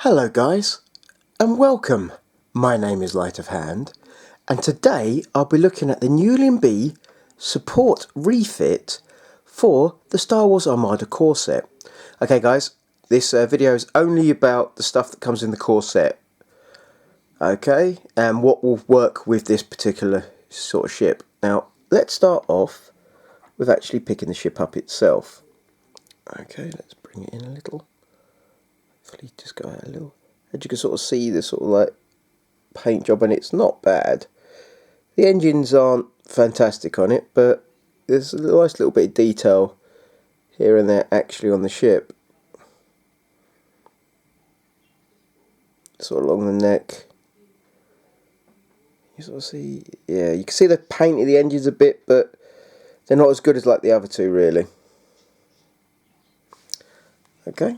Hello guys, and welcome. My name is Light of Hand, and today I'll be looking at the Nebulon-B support refit for the Star Wars Armada core set. Okay guys, this video is only about the stuff that comes in the core set. Okay, and what will work with this particular sort of ship. Now, let's start off with actually picking the ship up itself. Okay, let's bring it in a little. Hopefully just go out a little. As you can sort of see the sort of like paint job, and it's not bad. The engines aren't fantastic on it, but there's a nice little bit of detail here and there actually on the ship. Sort of along the neck. You sort of see, yeah, you can see the paint of the engines a bit, but they're not as good as like the other two really. Okay.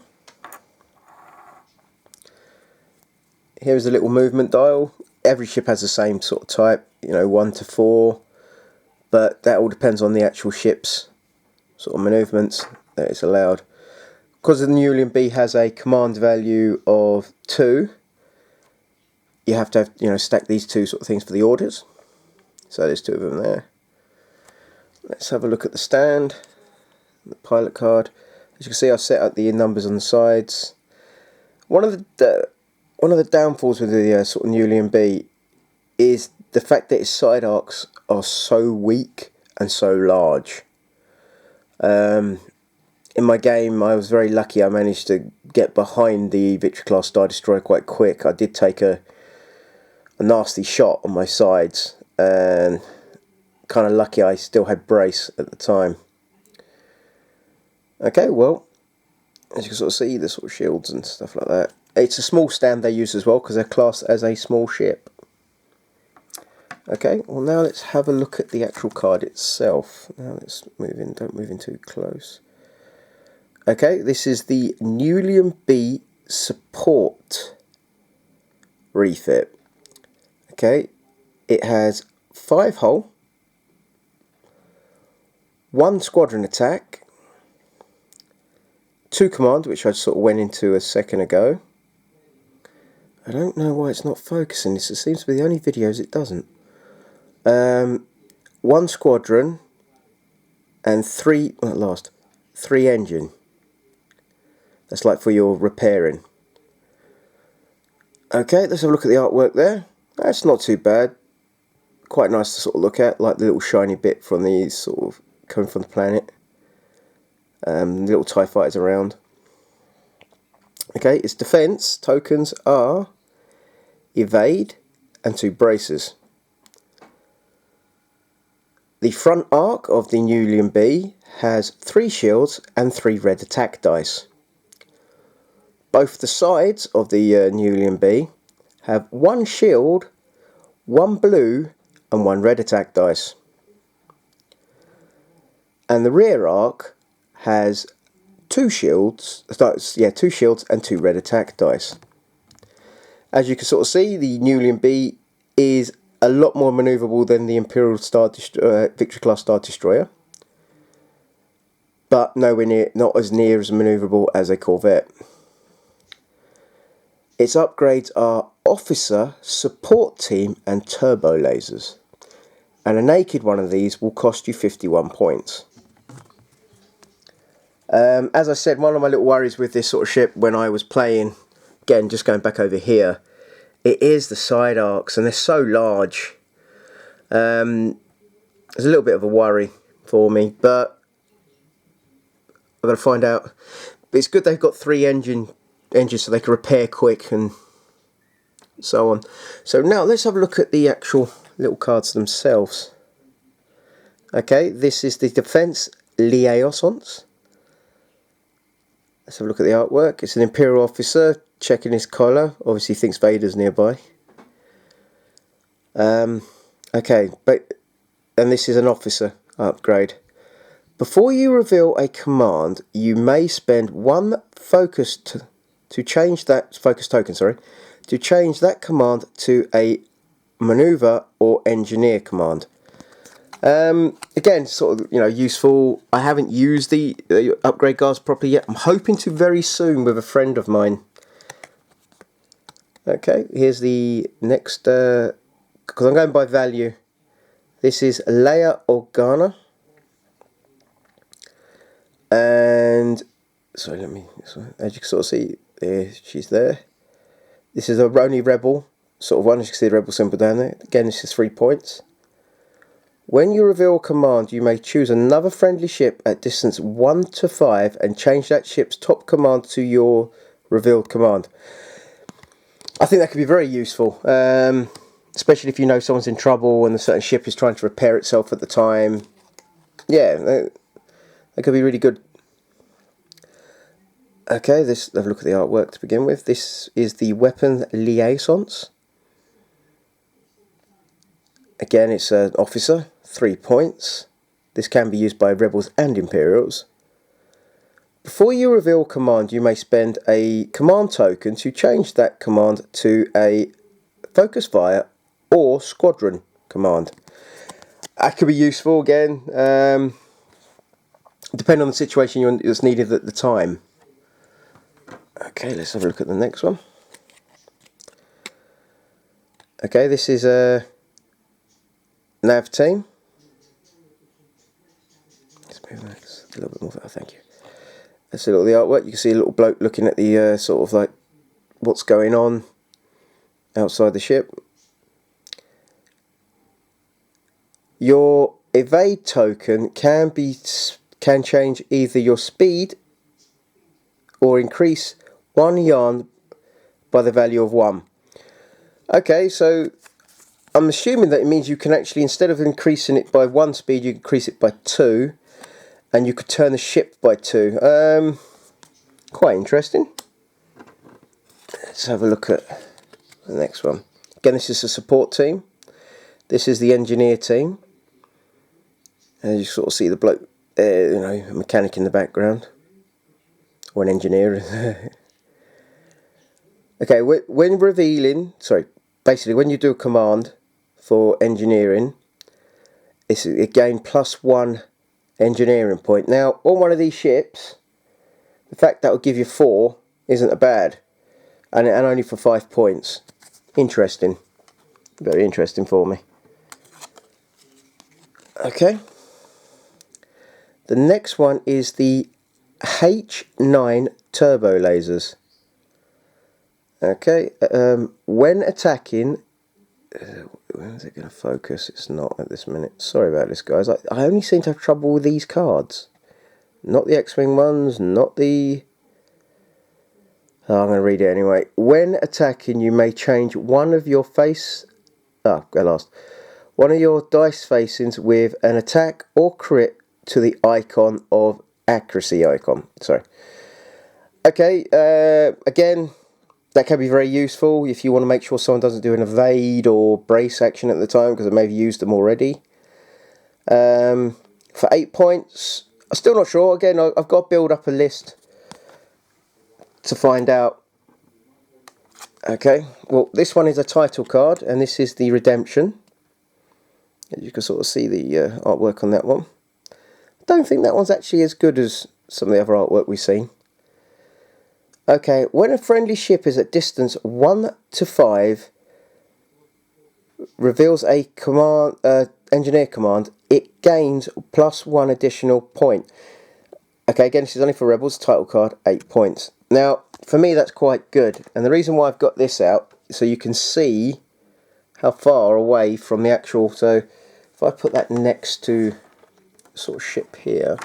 Here's a little movement dial. Every ship has the same sort of type, you know, 1 to 4, but that all depends on the actual ship's sort of movements that it's allowed. Because the Nebulon-B has a command value of 2, you have to have, you know, stack these two sort of things for the orders. So there's 2 of them there. Let's have a look at the stand, the pilot card. As you can see, I've set up the numbers on the sides. One of the downfalls with the sort of Nebulon-B is the fact that its side arcs are so weak and so large. In my game, I was very lucky. I managed to get behind the Victory class Star Destroyer quite quick. I did take a nasty shot on my sides, and kind of lucky I still had brace at the time. Okay, well, as you can sort of see, the sort of shields and stuff like that. It's a small stand they use as well because they're classed as a small ship. Okay, well now let's have a look at the actual card itself. Now let's move in, don't move in too close. Okay, this is the Nebulon-B support refit. Okay, it has 5 hull, 1 squadron attack, 2 command, which I sort of went into a second ago. I don't know why it's not focusing this. It seems to be the only videos it doesn't. 1 squadron and 3 engine. That's like for your repairing. Okay, let's have a look at the artwork there. That's not too bad. Quite nice to sort of look at, like the little shiny bit from the sort of coming from the planet. Little TIE fighters around. Okay, its defense tokens are evade and 2 braces. The front arc of the Nebulon-B has 3 shields and 3 red attack dice. Both the sides of the Nebulon-B have 1 shield, 1 blue and 1 red attack dice. And the rear arc has 2 shields, 2 shields and 2 red attack dice. As you can sort of see, the Nebulon-B is a lot more manoeuvrable than the Imperial Victory class Star Destroyer, but not as near as manoeuvrable as a Corvette. Its upgrades are Officer, Support Team and Turbo Lasers, and a naked one of these will cost you 51 points. As I said, one of my little worries with this sort of ship when I was playing, again just going back over here, it is the side arcs, and they're so large. There's a little bit of a worry for me, but I've got to find out. But it's good they've got 3 engines so they can repair quick and so on. So now let's have a look at the actual little cards themselves. Okay, this is the Defense Liaisons. Let's have a look at the artwork. It's an Imperial officer checking his collar. Obviously thinks Vader's nearby. Okay, and this is an officer upgrade. Before you reveal a command, you may spend 1 focus to change that focus token. To change that command to a maneuver or engineer command. Again, sort of, you know, useful. I haven't used the upgrade cards properly yet. I'm hoping to very soon with a friend of mine. Okay, here's the next, because I'm going by value. This is Leia Organa. And, sorry, as you can sort of see, there, she's there. This is a Roni Rebel, sort of one, as you can see the Rebel symbol down there. Again, this is 3 points. When you reveal a command, you may choose another friendly ship at distance 1 to 5 and change that ship's top command to your revealed command. I think that could be very useful, especially if you know someone's in trouble and a certain ship is trying to repair itself at the time. Yeah, that could be really good. Okay, let's have a look at the artwork to begin with. This is the weapon liaisons. Again, it's an officer, 3 points. This can be used by rebels and imperials. Before you reveal a command, you may spend a command token to change that command to a focus fire or squadron command. That could be useful again, depending on the situation that's needed at the time. Okay, let's have a look at the next one. Okay, this is a nav team. Let's move that a little bit more. Oh, thank you. Let's see a little of the artwork. You can see a little bloke looking at the sort of like what's going on outside the ship. Your evade token can change either your speed or increase 1 yarn by the value of 1. Okay, so I'm assuming that it means you can actually, instead of increasing it by 1 speed, you increase it by 2, and you could turn the ship by 2. Quite interesting. Let's have a look at the next one. Again, this is a support team. This is the engineer team. And you sort of see the bloke, you know, a mechanic in the background, or an engineer. Okay, when revealing, basically when you do a command for engineering, it's again +1 engineering point. Now, on one of these ships, the fact that will give you 4 isn't a bad, and only for 5 points. Interesting, very interesting for me. Okay. The next one is the H9 turbo lasers. Okay, when attacking, when is it going to focus? It's not at this minute. Sorry about this, guys. I only seem to have trouble with these cards. Not the X-Wing ones, not the... Oh, I'm going to read it anyway. When attacking, you may change one of your one of your dice facings with an attack or crit to the icon of accuracy icon. Sorry. Okay, again, that can be very useful if you want to make sure someone doesn't do an evade or brace action at the time, because they may have used them already. For 8 points, I'm still not sure. Again, I've got to build up a list to find out. Okay, well, this one is a title card, and this is the Redemption. You can sort of see the artwork on that one. I don't think that one's actually as good as some of the other artwork we've seen. Okay, when a friendly ship is at distance 1 to 5, reveals a command, engineer command, it gains +1 additional point. Okay, again, this is only for Rebels, title card, 8 points. Now, for me, that's quite good. And the reason why I've got this out, so you can see how far away from the actual... So, if I put that next to the sort of ship here,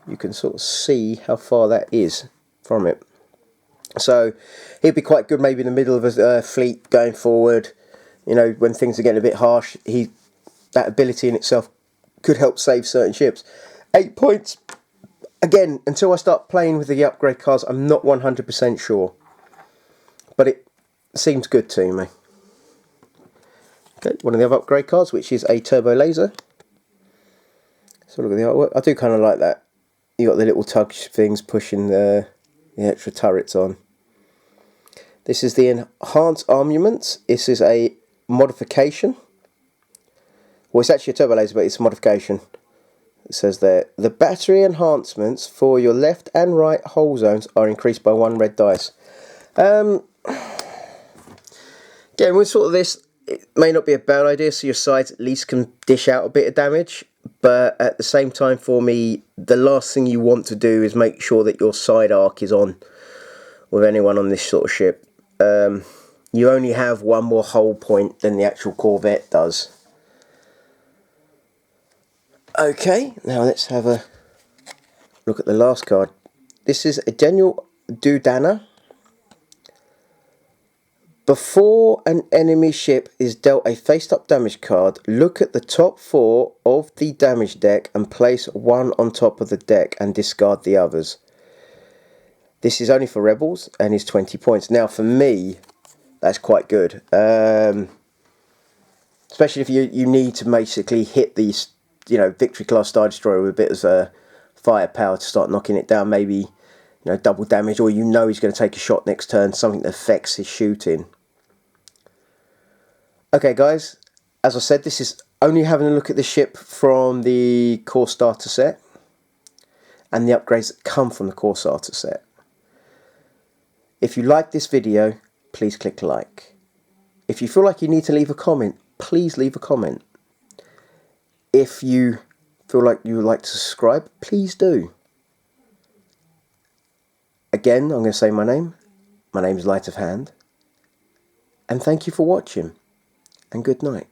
you can sort of see how far that is from it. So, it'd be quite good maybe in the middle of a fleet going forward. You know, when things are getting a bit harsh, that ability in itself could help save certain ships. 8 points. Again, until I start playing with the upgrade cards, I'm not 100% sure. But it seems good to me. Okay, one of the other upgrade cards, which is a turbo laser. So look at the artwork. I do kind of like that. You got the little tug things pushing the extra turrets on. This is the enhanced armaments. This is a modification. Well, it's actually a turbo laser, but it's a modification. It says there, the battery enhancements for your left and right hull zones are increased by 1 red dice. Yeah, with sort of this, it may not be a bad idea, so your sides at least can dish out a bit of damage, but at the same time for me, the last thing you want to do is make sure that your side arc is on with anyone on this sort of ship. You only have one more hull point than the actual Corvette does. Okay, now let's have a look at the last card. This is a General Dudana. Before an enemy ship is dealt a face-up damage card, look at the top 4 of the damage deck and place one on top of the deck and discard the others. This is only for rebels and is 20 points. Now for me, that's quite good. Especially if you need to basically hit these, Victory Class Star Destroyer with a bit of firepower to start knocking it down. Maybe, double damage, or he's going to take a shot next turn, something that affects his shooting. Okay guys, as I said, this is only having a look at the ship from the core starter set and the upgrades that come from the core starter set. If you like this video, please click like. If you feel like you need to leave a comment, please leave a comment. If you feel like you would like to subscribe, please do. Again, I'm going to say my name. My name is Light of Hand. And thank you for watching. And good night.